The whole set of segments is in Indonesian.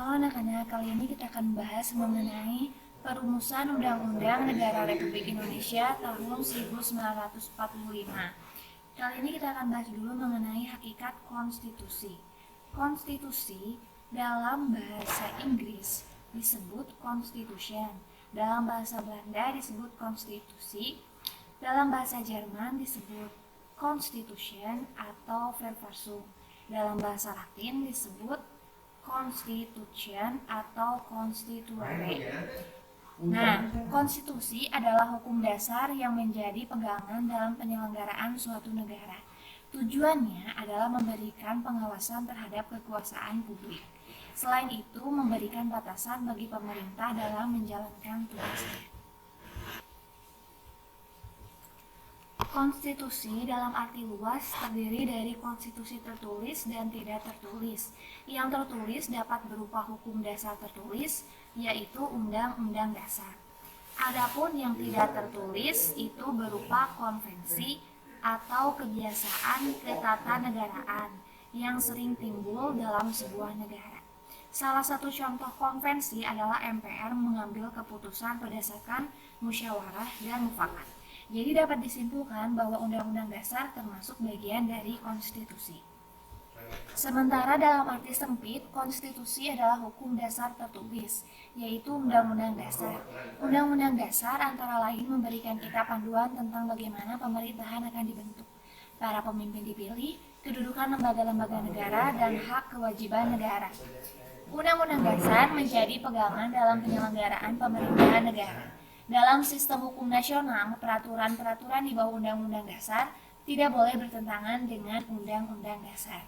Halo anak-anak, kali ini kita akan membahas mengenai perumusan Undang-Undang Negara Republik Indonesia tahun 1945. Kali ini kita akan bahas dulu mengenai hakikat konstitusi. Konstitusi dalam bahasa Inggris disebut constitution, dalam bahasa Belanda disebut konstitusi, dalam bahasa Jerman disebut constitution atau verfassung, dalam bahasa Latin disebut Constitution atau Constituere. Nah, konstitusi adalah hukum dasar yang menjadi pegangan dalam penyelenggaraan suatu negara. Tujuannya adalah memberikan pengawasan terhadap kekuasaan publik. Selain itu, memberikan batasan bagi pemerintah dalam menjalankan tugasnya. Konstitusi dalam arti luas terdiri dari konstitusi tertulis dan tidak tertulis. Yang tertulis dapat berupa hukum dasar tertulis, yaitu Undang-Undang Dasar. Adapun yang tidak tertulis itu berupa konvensi atau kebiasaan ketatanegaraan yang sering timbul dalam sebuah negara. Salah satu contoh konvensi adalah MPR mengambil keputusan berdasarkan musyawarah dan mufakat. Jadi dapat disimpulkan bahwa Undang-Undang Dasar termasuk bagian dari konstitusi. Sementara dalam arti sempit, konstitusi adalah hukum dasar tertulis, yaitu Undang-Undang Dasar. Undang-Undang Dasar antara lain memberikan kita panduan tentang bagaimana pemerintahan akan dibentuk, para pemimpin dipilih, kedudukan lembaga-lembaga negara, dan hak kewajiban negara. Undang-Undang Dasar menjadi pegangan dalam penyelenggaraan pemerintahan negara. Dalam sistem hukum nasional, peraturan-peraturan di bawah Undang-Undang Dasar tidak boleh bertentangan dengan Undang-Undang Dasar.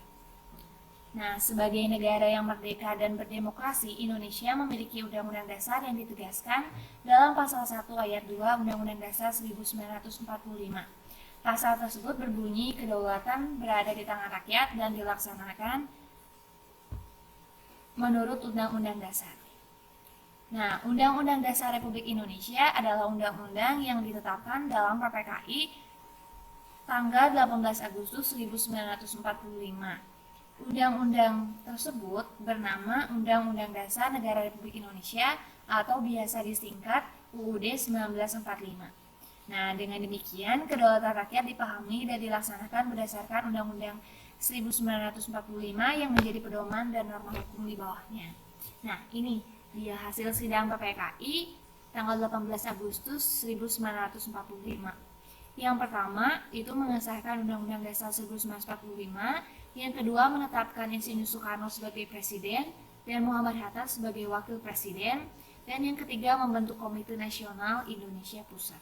Nah, sebagai negara yang merdeka dan berdemokrasi, Indonesia memiliki Undang-Undang Dasar yang ditegaskan dalam Pasal 1 Ayat 2 Undang-Undang Dasar 1945. Pasal tersebut berbunyi, kedaulatan berada di tangan rakyat dan dilaksanakan menurut Undang-Undang Dasar. Nah, Undang-Undang Dasar Republik Indonesia adalah undang-undang yang ditetapkan dalam PPKI tanggal 18 Agustus 1945. Undang-undang tersebut bernama Undang-Undang Dasar Negara Republik Indonesia atau biasa disingkat UUD 1945. Nah, dengan demikian kedaulatan rakyat dipahami dan dilaksanakan berdasarkan Undang-Undang 1945 yang menjadi pedoman dan norma hukum di bawahnya. Nah, ini dia hasil sidang PPKI tanggal 18 Agustus 1945. Yang pertama itu mengesahkan Undang-Undang Dasar 1945, yang kedua menetapkan Insinyur Soekarno sebagai presiden dan Muhammad Hatta sebagai wakil presiden, dan yang ketiga membentuk Komite Nasional Indonesia Pusat.